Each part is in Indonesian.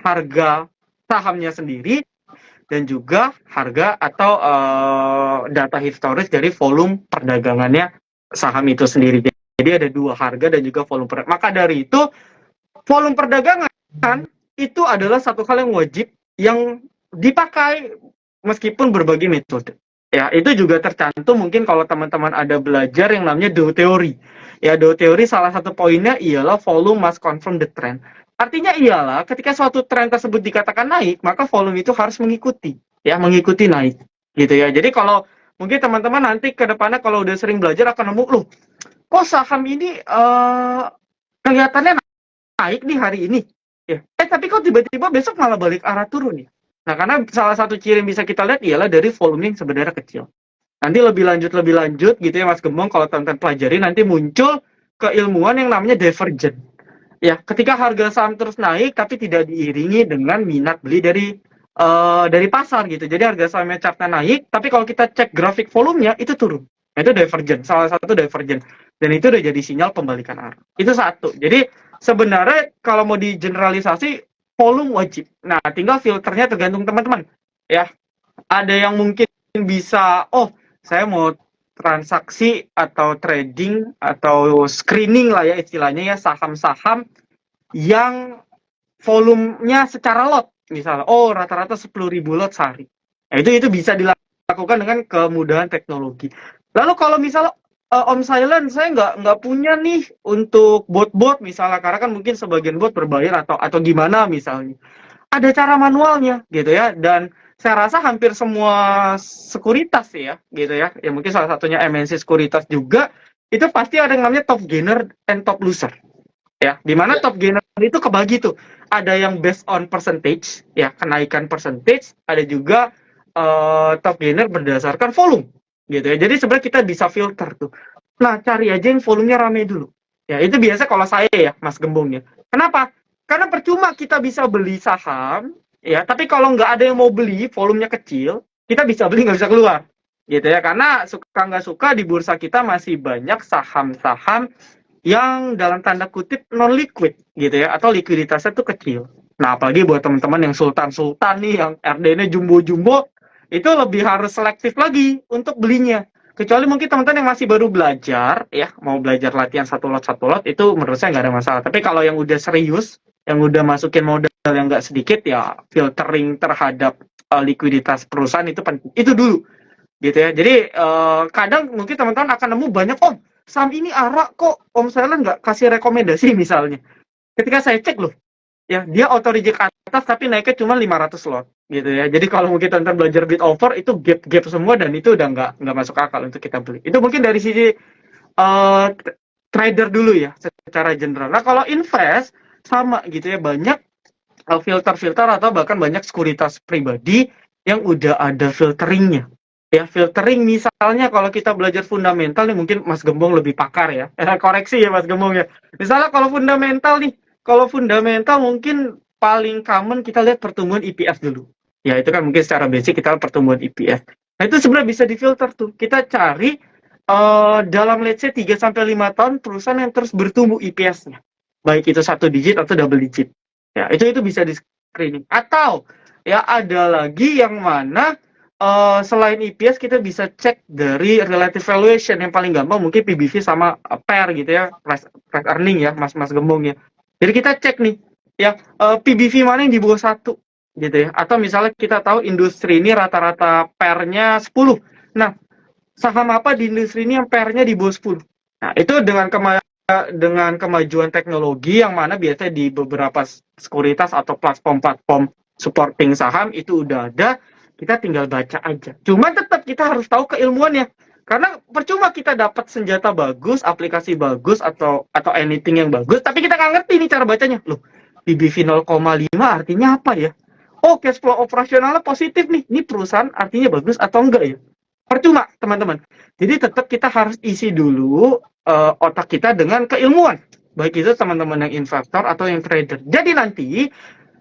harga sahamnya sendiri dan juga harga atau data historis dari volume perdagangannya saham itu sendiri. Jadi ada dua harga dan juga volume perdagangan. Maka dari itu volume perdagangan itu adalah satu hal yang wajib yang dipakai meskipun berbagai metode. Ya, itu juga tercantum mungkin kalau teman-teman ada belajar yang namanya Dow Theory. Ya, Dow Theory salah satu poinnya ialah volume must confirm the trend. Artinya ialah ketika suatu tren tersebut dikatakan naik, maka volume itu harus mengikuti, ya, mengikuti naik, gitu ya. Jadi kalau mungkin teman-teman nanti ke depannya kalau udah sering belajar akan nemu, loh, kok saham ini kelihatannya naik nih hari ini, ya. Tapi kok tiba-tiba besok malah balik arah turun ya. Nah, karena salah satu ciri yang bisa kita lihat ialah dari volume yang sebenarnya kecil. Nanti lebih lanjut gitu ya Mas Gembong, kalau teman-teman pelajari nanti muncul keilmuan yang namanya divergent. Ya, ketika harga saham terus naik tapi tidak diiringi dengan minat beli dari pasar gitu. Jadi harga sahamnya chartnya naik, tapi kalau kita cek grafik volumenya itu turun. Nah, itu divergent, salah satu divergent. Dan itu udah jadi sinyal pembalikan arah. Itu satu. Jadi sebenarnya kalau mau digeneralisasi volume wajib. Nah, tinggal filternya tergantung teman-teman. Ya, ada yang mungkin bisa, oh, saya mau transaksi atau trading atau screening lah ya istilahnya ya, saham-saham yang volumenya secara lot misalnya, oh rata-rata 10.000 lot sehari. Nah, itu bisa dilakukan dengan kemudahan teknologi. Lalu kalau misalnya Om Silent, saya nggak punya nih untuk bot-bot misalnya, karena kan mungkin sebagian bot berbayar atau gimana misalnya. Ada cara manualnya gitu ya, dan saya rasa hampir semua sekuritas ya, gitu ya. Ya mungkin salah satunya MNC Sekuritas juga, itu pasti ada yang namanya top gainer and top loser. Ya, di mana top gainer itu kebagi tuh. Ada yang based on percentage, ya, kenaikan percentage, ada juga top gainer berdasarkan volume, gitu ya. Jadi sebenarnya kita bisa filter tuh. Nah, cari aja yang volumenya rame dulu. Ya, itu biasa kalau saya ya, Mas Gembong ya. Kenapa? Karena percuma kita bisa beli saham, ya, tapi kalau nggak ada yang mau beli, volumenya kecil, kita bisa beli nggak bisa keluar, gitu ya. Karena suka nggak suka di bursa kita masih banyak saham-saham yang dalam tanda kutip non liquid, gitu ya, atau likuiditasnya tuh kecil. Nah, apalagi buat teman-teman yang sultan-sultan nih, yang RD-nya jumbo-jumbo, itu lebih harus selektif lagi untuk belinya. Kecuali mungkin teman-teman yang masih baru belajar, ya, mau belajar latihan satu lot, itu menurut saya nggak ada masalah. Tapi kalau yang udah serius, yang udah masukin modal yang nggak sedikit, ya filtering terhadap likuiditas perusahaan itu penting. Itu dulu, gitu ya. Jadi kadang mungkin teman-teman akan nemu banyak, oh, saham ini arak kok, Om Silent nggak kasih rekomendasi misalnya. Ketika saya cek loh, ya dia auto reject atas tapi naiknya cuma 500 lot gitu ya. Jadi kalau mungkin teman-teman belajar bid over itu gap semua dan itu udah nggak masuk akal untuk kita beli. Itu mungkin dari sisi trader dulu ya secara general. Nah, kalau invest sama gitu ya, banyak filter-filter atau bahkan banyak sekuritas pribadi yang udah ada filteringnya. Ya, filtering misalnya kalau kita belajar fundamental nih, mungkin Mas Gembong lebih pakar ya. Koreksi ya Mas Gembong ya. Misalnya kalau fundamental mungkin paling common kita lihat pertumbuhan EPS dulu. Ya, itu kan mungkin secara basic kita pertumbuhan EPS. Nah, itu sebenarnya bisa difilter tuh. Kita cari dalam let's say 3 sampai 5 tahun perusahaan yang terus bertumbuh EPS-nya. Baik itu 1 digit atau double digit. Ya, itu bisa di screening. Atau ya ada lagi yang mana selain EPS kita bisa cek dari relative valuation. Yang paling gampang mungkin PBV sama PER gitu ya, price earning ya, Mas Gembong ya. Jadi kita cek nih ya, PBV mana yang di bawah 1 gitu ya. Atau misalnya kita tahu industri ini rata-rata PER-nya 10. Nah, saham apa di industri ini yang PER-nya di bawah 10. Nah, itu dengan kemajuan teknologi yang mana biasanya di beberapa sekuritas atau platform-platform supporting saham itu udah ada, kita tinggal baca aja. Cuman tetap kita harus tahu keilmuannya. Karena percuma kita dapat senjata bagus, aplikasi bagus atau anything yang bagus, tapi kita nggak ngerti nih cara bacanya. Loh, PBV 0,5 artinya apa ya? Oh, cash flow operasionalnya positif nih. Ini perusahaan artinya bagus atau enggak ya? Percuma, teman-teman. Jadi tetap kita harus isi dulu otak kita dengan keilmuan. Baik itu teman-teman yang investor atau yang trader. Jadi nanti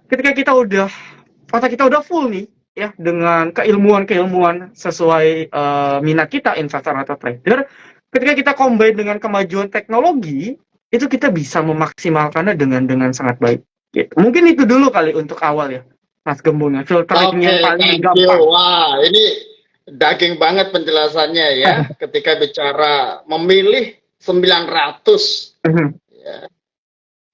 ketika otak kita udah full nih ya dengan keilmuan sesuai minat kita, investor atau trader, ketika kita combine dengan kemajuan teknologi, itu kita bisa memaksimalkannya dengan sangat baik. Gitu. Mungkin itu dulu kali untuk awal ya, Mas Gembong ya. Filtering Oke, yang paling thank you. gampang. Wah, ini daging banget penjelasannya ya. Ketika bicara memilih 900 ya,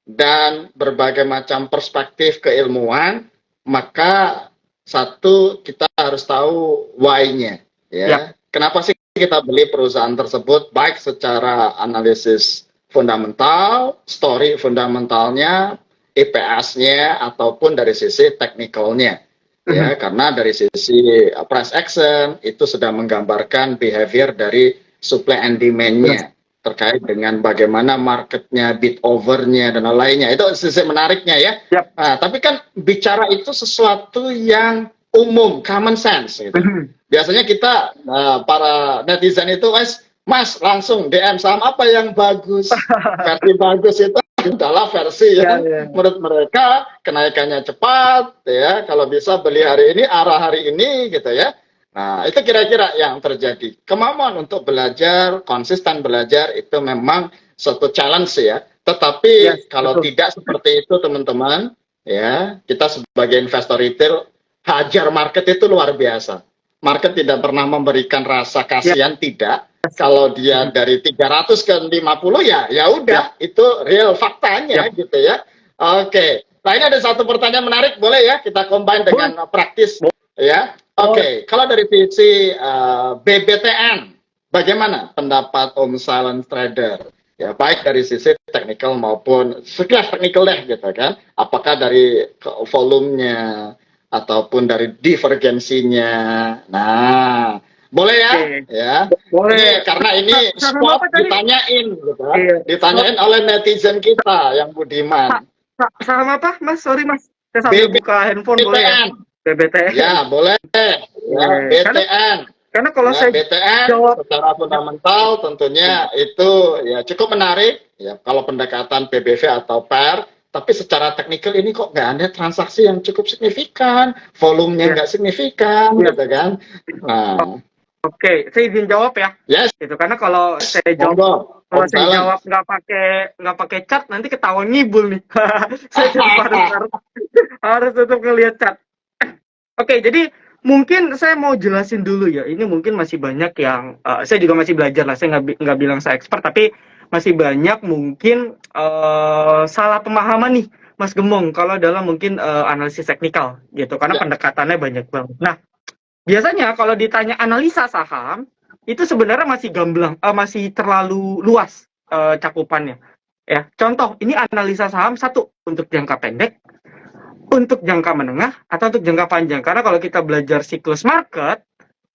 dan berbagai macam perspektif keilmuan, maka satu kita harus tahu why-nya Yap. ya. Kenapa sih kita beli perusahaan tersebut, baik secara analisis fundamental, story fundamentalnya, IPS-nya ataupun dari sisi teknikalnya. Ya, karena dari sisi price action itu sudah menggambarkan behavior dari supply and demand-nya terkait dengan bagaimana marketnya, bid overnya dan lainnya. Itu sisi menariknya ya. Yap. Nah, tapi kan bicara itu sesuatu yang umum, common sense gitu. Biasanya kita para netizen itu Mas langsung DM saham apa yang bagus. Versi bagus itu adalah versi yang menurut mereka kenaikannya cepat ya, kalau bisa beli hari ini, arah hari ini gitu ya. Nah, itu kira-kira yang terjadi. Kemampuan untuk belajar, konsisten belajar itu memang suatu challenge ya. Tetapi kalau betul. tidak seperti itu teman-teman, ya, kita sebagai investor retail hajar market itu luar biasa. Market tidak pernah memberikan rasa kasihan, tidak. Kalau dia dari 300 ke 50 ya ya udah, itu real faktanya Yap. gitu ya. Oke. Nah, ini ada satu pertanyaan menarik, boleh ya kita combine dengan praktis ya. Oke, kalau dari sisi BBTN, bagaimana pendapat Om Silent Trader? Ya, baik dari sisi teknikal maupun sekilas teknikal deh gitu kan. Apakah dari volumenya ataupun dari divergensinya. Nah, boleh ya? Ya. Boleh. Ini karena ini spot ditanyain gitu kan. Ditanyain oleh netizen kita yang budiman. Saham apa, Mas? Sorry, Mas. Saya sambil buka handphone boleh ya? BBTN. Ya, boleh. Ya, BTN. Karena kalau saya BTN jawab secara fundamental tentunya itu ya cukup menarik ya kalau pendekatan PBV atau PER, tapi secara teknikal ini kok nggak ada transaksi yang cukup signifikan, volumenya nggak signifikan gitu kan. Nah, Oke, saya izin jawab ya. yes. Gitu, karena kalau saya jawab nggak pakai chart nanti ketahuan ngibul nih. Saya harus tetap ngelihat chart. Oke, jadi mungkin saya mau jelasin dulu ya. Ini mungkin masih banyak yang saya juga masih belajar lah. Saya nggak bilang saya expert, tapi masih banyak mungkin salah pemahaman nih, Mas Gemong. Kalau dalam mungkin analisis teknikal gitu, karena pendekatannya banyak banget. Nah, biasanya kalau ditanya analisa saham itu sebenarnya masih gamblang, masih terlalu luas cakupannya. Ya, contoh ini analisa saham satu untuk jangka pendek, untuk jangka menengah, atau untuk jangka panjang. Karena kalau kita belajar siklus market,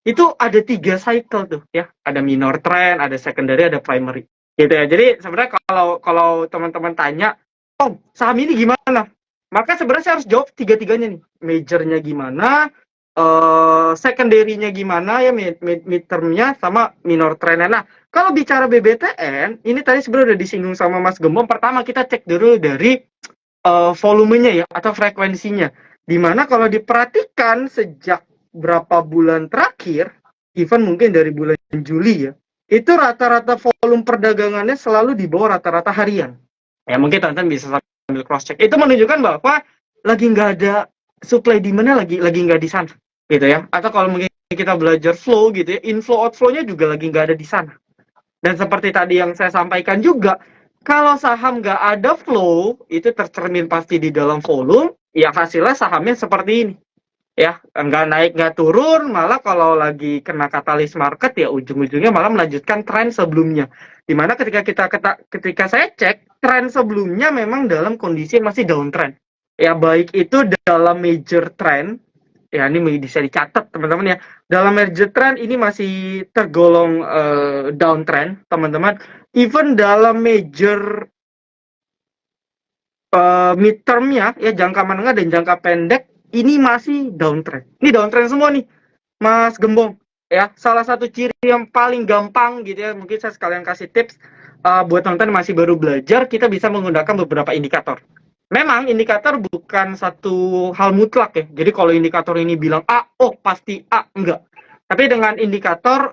itu ada 3 cycle tuh ya. Ada minor trend, ada secondary, ada primary. Gitu ya. Jadi sebenarnya kalau teman-teman tanya, "Om, saham ini gimana?" Maka sebenarnya saya harus jawab tiga-tiganya nih. Majornya gimana, secondary-nya gimana ya, midterm-nya sama minor trend-nya. Nah, kalau bicara BBTN, ini tadi sebenarnya udah disinggung sama Mas Gembong. Pertama kita cek dulu dari volumenya ya atau frekuensinya. Dimana kalau diperhatikan sejak berapa bulan terakhir, even mungkin dari bulan Juli ya, itu rata-rata volume perdagangannya selalu di bawah rata-rata harian. Ya mungkin teman-teman bisa sambil cross check. Itu menunjukkan bahwa lagi nggak ada supply demand-nya lagi nggak di sana, gitu ya. Atau kalau mungkin kita belajar flow gitu ya, inflow outflow-nya juga lagi nggak ada di sana. Dan seperti tadi yang saya sampaikan juga, kalau saham nggak ada flow, itu tercermin pasti di dalam volume, ya hasilnya sahamnya seperti ini. Ya, nggak naik, nggak turun, malah kalau lagi kena katalis market, ya ujung-ujungnya malah melanjutkan tren sebelumnya. Dimana ketika saya cek, tren sebelumnya memang dalam kondisi masih downtrend. Ya, baik itu dalam major trend, ya ini bisa dicatat teman-teman ya, dalam major trend ini masih tergolong downtrend teman-teman. Even dalam major midtermnya ya, jangka menengah dan jangka pendek ini masih downtrend. Ini downtrend semua nih, Mas Gembong ya. Salah satu ciri yang paling gampang gitu ya, mungkin saya sekalian kasih tips buat teman-teman masih baru belajar, kita bisa menggunakan beberapa indikator. Memang indikator bukan satu hal mutlak ya. Jadi kalau indikator ini bilang A, oh pasti A, enggak. Tapi dengan indikator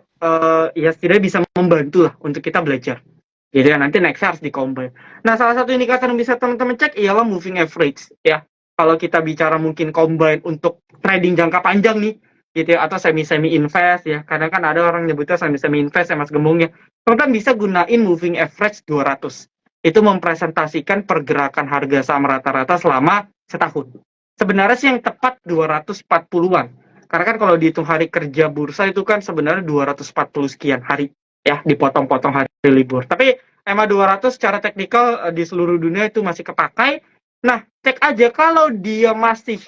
ya setidaknya bisa membantu lah untuk kita belajar. Gitu ya, nanti next harus di-combine. Nah, salah satu indikator yang bisa teman-teman cek ialah moving average ya. Kalau kita bicara mungkin combine untuk trading jangka panjang nih, gitu ya, atau semi-semi invest ya. Kadang kan ada orang nyebutnya semi-semi invest ya Mas Gembong ya. Teman-teman bisa gunain moving average 200. Itu mempresentasikan pergerakan harga saham rata-rata selama setahun. Sebenarnya sih yang tepat 240-an. Karena kan kalau dihitung hari kerja bursa itu kan sebenarnya 240 sekian hari ya, dipotong-potong hari libur. Tapi EMA 200 secara teknikal di seluruh dunia itu masih kepakai. Nah, cek aja kalau dia masih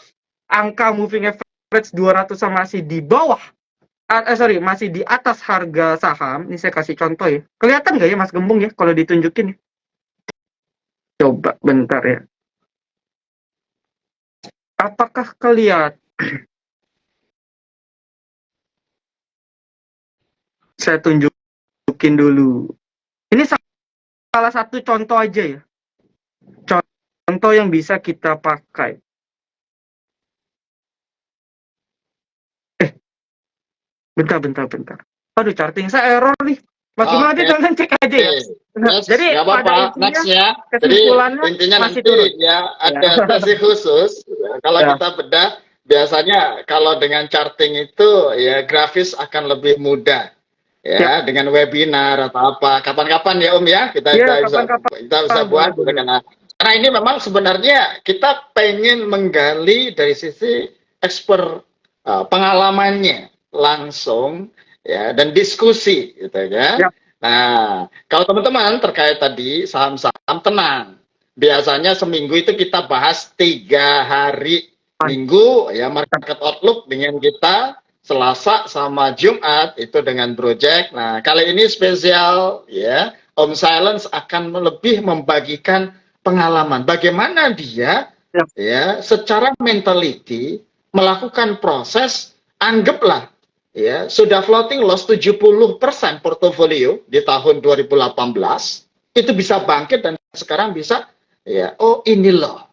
angka moving average 200 masih di bawah, masih di atas harga saham. Ini saya kasih contoh ya. Kelihatan nggak ya Mas Gembong ya kalau ditunjukin ya? Coba bentar ya. Apakah kelihatan? Saya tunjukin dulu. Ini salah satu contoh aja ya. Contoh yang bisa kita pakai. Bentar. Aduh, charting saya error nih. Mas gimana Oke. teman cek aja ya. Yes, Jadi nggak pada apa-apa. intinya Next ya. Jadi kesimpulannya intinya masih nanti turun. ya ada sesi khusus. Kalau Ya. kita bedah, biasanya kalau dengan charting itu ya grafis akan lebih mudah. Ya, dengan webinar atau apa. Kapan-kapan ya Om ya, kita Ya, bisa buat. boleh. Karena ini memang sebenarnya kita pengen menggali dari sisi expert pengalamannya langsung ya dan diskusi gitu ya. Ya. Nah, kalau teman-teman terkait tadi saham-saham, tenang. Biasanya seminggu itu kita bahas 3 hari minggu ya, market outlook dengan kita, Selasa sama Jumat itu dengan project. Nah, kali ini spesial ya, Om Silence akan lebih membagikan pengalaman bagaimana dia ya secara mentality melakukan proses, anggaplah ya sudah floating loss 70% portofolio di tahun 2018 itu bisa bangkit dan sekarang bisa ya, oh ini loh,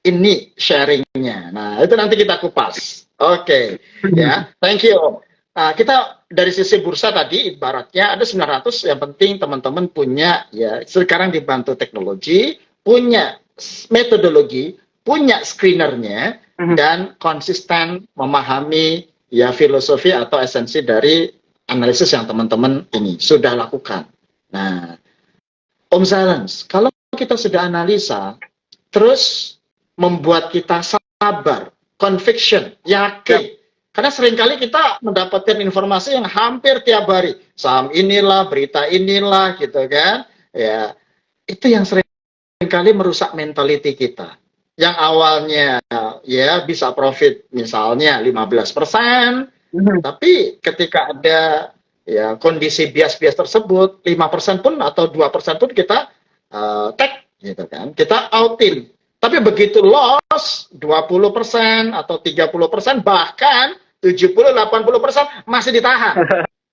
ini sharingnya. Nah, itu nanti kita kupas. Oke, ya, thank you Om. Nah, kita dari sisi bursa tadi ibaratnya ada 900, yang penting teman-teman punya ya sekarang dibantu teknologi, punya metodologi, punya screenernya, dan konsisten memahami ya filosofi atau esensi dari analisis yang teman-teman ini sudah lakukan. Nah, Om Silence, kalau kita sudah analisa, terus membuat kita sabar, conviction, yakin. Karena seringkali kita mendapatkan informasi yang hampir tiap hari. Saham inilah, berita inilah, gitu kan. Ya, itu yang seringkali merusak mentality kita. Yang awalnya ya bisa profit misalnya 15%, tapi ketika ada ya kondisi bias-bias tersebut 5% pun atau 2% pun kita take gitu kan. Kita outin. Tapi begitu loss 20% atau 30%, bahkan 70-80% masih ditahan.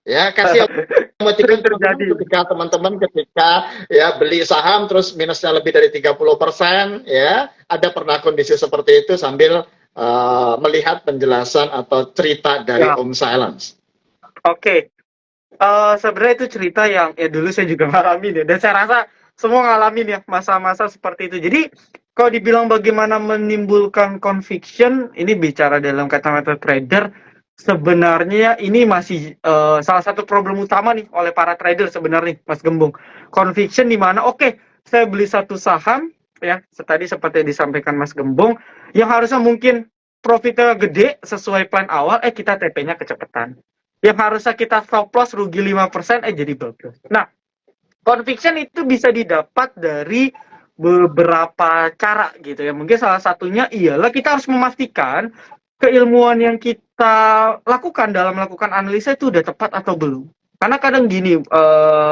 Ya, kasih emoticon ketika teman-teman ketika ya beli saham terus minusnya lebih dari 30%, ya, ada pernah kondisi seperti itu sambil melihat penjelasan atau cerita dari Om Silence. Oke. Sebenarnya itu cerita yang ya dulu saya juga ngalamin ya, dan saya rasa semua ngalamin ya masa-masa seperti itu. Jadi kalau dibilang bagaimana menimbulkan conviction, ini bicara dalam kacamata trader, sebenarnya ini masih salah satu problem utama nih oleh para trader sebenarnya, Mas Gembong. Conviction di mana oke, saya beli satu saham ya, tadi seperti yang disampaikan Mas Gembong, yang harusnya mungkin profitnya gede sesuai plan awal, kita TP-nya kecepatan. Yang harusnya kita stop loss rugi 5%, jadi bablas. Nah, conviction itu bisa didapat dari beberapa cara gitu ya. Mungkin salah satunya ialah kita harus memastikan keilmuan yang kita lakukan dalam melakukan analisa itu udah tepat atau belum. Karena kadang gini,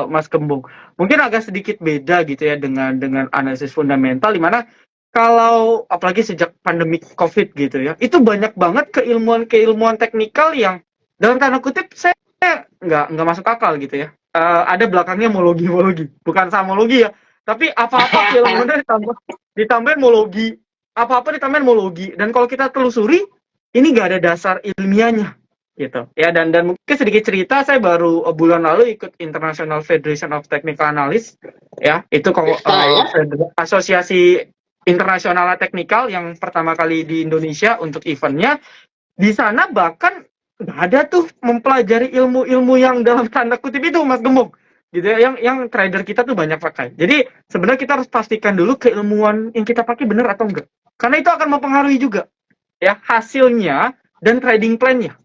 Mas Gembong, mungkin agak sedikit beda gitu ya dengan analisis fundamental, di mana kalau apalagi sejak pandemi COVID gitu ya, itu banyak banget keilmuan teknikal yang dalam tanda kutip saya nggak masuk akal gitu ya. Ada belakangnya mologi, bukan samologi ya, tapi apa-apa ilmunya ditambahin mologi, dan kalau kita telusuri ini nggak ada dasar ilmiahnya gitu ya. Dan mungkin sedikit cerita, saya baru bulan lalu ikut International Federation of Technical Analysts ya, itu IFTA ya. asosiasi internasional teknikal yang pertama kali di Indonesia untuk eventnya. Di sana bahkan nggak ada tuh mempelajari ilmu-ilmu yang dalam tanda kutip itu, Mas Gembong, gitu ya, yang trader kita tuh banyak pakai. Jadi sebenarnya kita harus pastikan dulu keilmuan yang kita pakai benar atau enggak, karena itu akan mempengaruhi juga ya hasilnya dan trading plan-nya,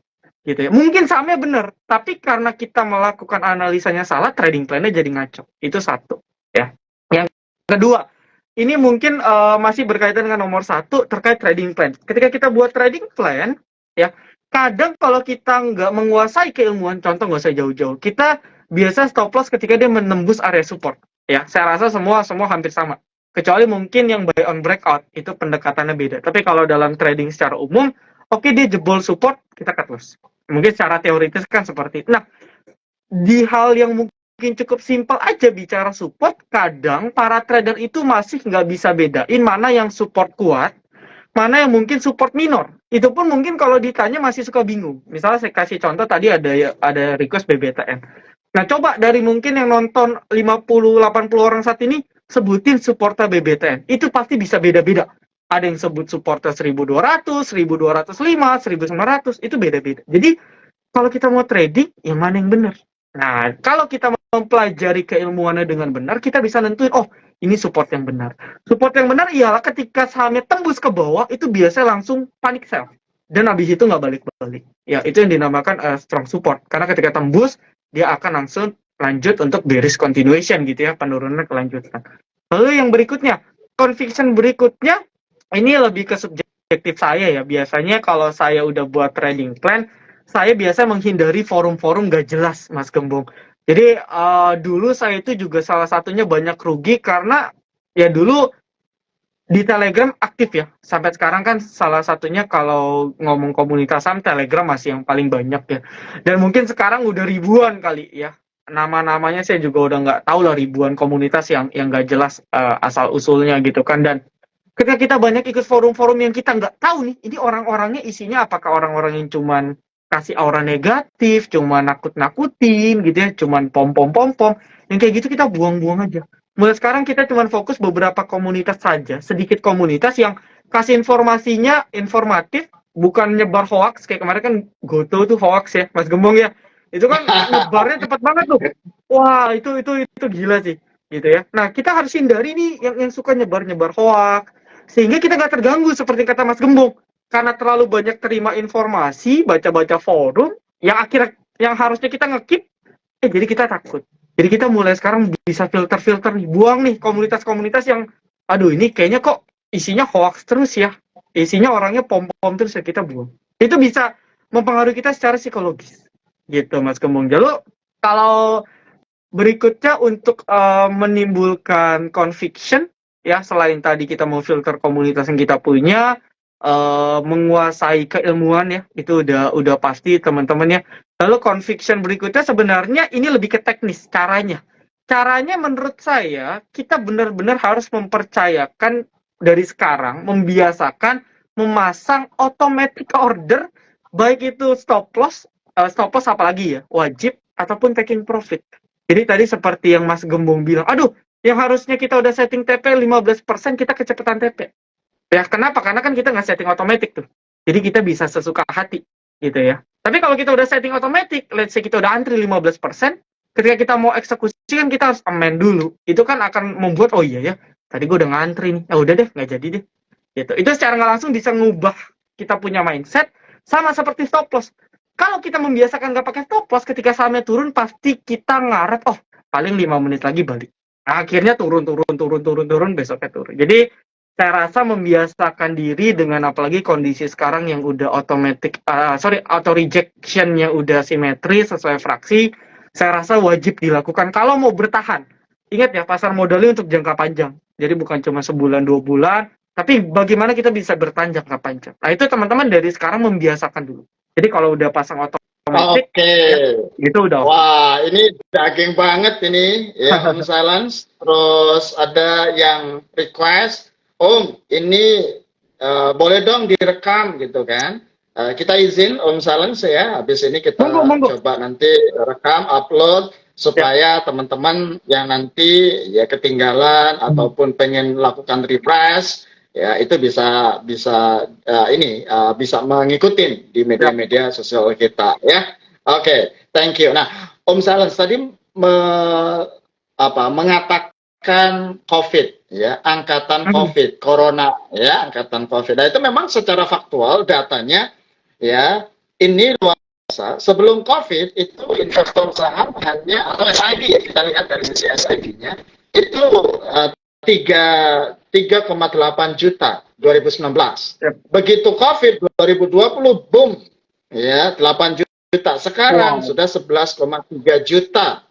gitu ya. Mungkin sahamnya benar, tapi karena kita melakukan analisanya salah, trading plan-nya jadi ngaco. Itu satu ya. Yang kedua, ini mungkin masih berkaitan dengan nomor satu terkait trading plan. Ketika kita buat trading plan, ya kadang kalau kita nggak menguasai keilmuan, contoh nggak usah jauh-jauh, kita biasa stop loss ketika dia menembus area support. Ya, saya rasa semua hampir sama. Kecuali mungkin yang buy on breakout, itu pendekatannya beda. Tapi kalau dalam trading secara umum, oke, dia jebol support, kita cut loss. Mungkin secara teoritis kan seperti itu. Nah, di hal yang mungkin cukup simpel aja bicara support, kadang para trader itu masih nggak bisa bedain mana yang support kuat, mana yang mungkin support minor. Itu pun mungkin kalau ditanya masih suka bingung. Misalnya saya kasih contoh tadi ada request BBTN. Nah, coba dari mungkin yang nonton 50-80 orang saat ini, sebutin supporter BBTN. Itu pasti bisa beda-beda. Ada yang sebut supporter 1200, 1205, 1900, itu beda-beda. Jadi, kalau kita mau trading, yang mana yang benar? Nah, kalau kita mempelajari keilmuannya dengan benar, kita bisa nentuin, oh, ini support yang benar. Support yang benar ialah ketika sahamnya tembus ke bawah, itu biasanya langsung panic sell. Dan habis itu nggak balik-balik. Ya, itu yang dinamakan strong support. Karena ketika tembus, dia akan langsung lanjut untuk bearish continuation gitu ya, penurunan kelanjutan. Lalu yang berikutnya, conviction berikutnya, ini lebih ke subjektif saya ya. Biasanya kalau saya udah buat trading plan, saya biasa menghindari forum-forum gak jelas, Mas Gembong. Jadi dulu saya itu juga salah satunya banyak rugi karena ya dulu di Telegram aktif ya. Sampai sekarang kan salah satunya kalau ngomong komunitas saham, Telegram masih yang paling banyak ya. Dan mungkin sekarang udah ribuan kali ya. Nama-namanya saya juga udah nggak tahu lah, ribuan komunitas yang nggak jelas asal usulnya gitu kan. Dan ketika kita banyak ikut forum-forum yang kita nggak tahu nih, ini orang-orangnya isinya apakah orang-orang yang cuman kasih aura negatif, cuman nakut-nakutin gitu ya, cuman pom-pom-pom-pom, yang kayak gitu kita buang-buang aja. Mulai sekarang kita cuman fokus beberapa komunitas saja, sedikit komunitas yang kasih informasinya informatif, bukan nyebar hoax, kayak kemarin kan Goto tuh hoax ya, Mas Gembong ya. Itu kan nyebarnya cepat banget tuh. Wah, itu gila sih gitu ya. Nah, kita harus hindari nih yang suka nyebar-nyebar hoax, sehingga kita nggak terganggu seperti kata Mas Gembong, karena terlalu banyak terima informasi, baca-baca forum yang akhirnya yang harusnya kita ngekip, jadi kita takut. Jadi kita mulai sekarang bisa filter-filter nih, buang nih komunitas-komunitas yang aduh ini kayaknya kok isinya hoax terus ya, isinya orangnya pom-pom terus ya, kita buang. Itu bisa mempengaruhi kita secara psikologis gitu, Mas Gembong. Lalu kalau berikutnya untuk menimbulkan conviction ya, selain tadi kita mau filter komunitas yang kita punya, menguasai keilmuan ya, itu udah pasti teman-teman ya. Lalu conviction berikutnya sebenarnya ini lebih ke teknis caranya. Caranya menurut saya kita benar-benar harus mempercayakan dari sekarang, membiasakan memasang automatic order, baik itu stop loss apalagi ya, wajib ataupun taking profit. Jadi tadi seperti yang Mas Gembong bilang, aduh, yang harusnya kita udah setting TP 15%, kita kecepatan TP. Ya, kenapa? Karena kan kita nggak setting otomatis tuh. Jadi kita bisa sesuka hati, gitu ya. Tapi kalau kita udah setting otomatis, let's say kita udah antri 15%, ketika kita mau eksekusi kan kita harus amend dulu. Itu kan akan membuat, oh iya ya, tadi gue udah ngantri nih. Ya udah deh, nggak jadi deh. Gitu. Itu secara nggak langsung bisa ngubah kita punya mindset, sama seperti stop loss. Kalau kita membiasakan nggak pakai stop loss, ketika sahamnya turun, pasti kita ngarep, oh paling 5 menit lagi balik. Nah, akhirnya turun, besoknya turun. Jadi saya rasa membiasakan diri dengan apalagi kondisi sekarang yang udah auto rejection-nya udah simetris sesuai fraksi, saya rasa wajib dilakukan kalau mau bertahan. Ingat ya, pasar modalnya untuk jangka panjang. Jadi bukan cuma sebulan 2 bulan, tapi bagaimana kita bisa bertahan jangka panjang. Nah, itu teman-teman dari sekarang membiasakan dulu. Jadi kalau udah pasang otomatis, ya, itu udah. Wah, ini daging banget ini ya, Om Silence. Terus ada yang request, Om, ini boleh dong direkam gitu kan. kita izin Om Salens ya, habis ini kita Monggo. coba nanti rekam, upload, supaya teman-teman yang nanti ya ketinggalan ataupun pengen lakukan refresh, ya itu bisa bisa bisa mengikuti di media-media sosial kita ya. Oke, thank you. Nah, Om Salens tadi mengatakan COVID ya, angkatan COVID, corona ya, angkatan COVID. Nah, itu memang secara faktual datanya ya, ini luar biasa. Sebelum COVID itu investor saham hanya atau SIB ya, kita lihat dari sisi SIB-nya itu 3,8 juta 2019. Begitu COVID 2020 boom ya 8 juta. Sekarang sudah 11,3 juta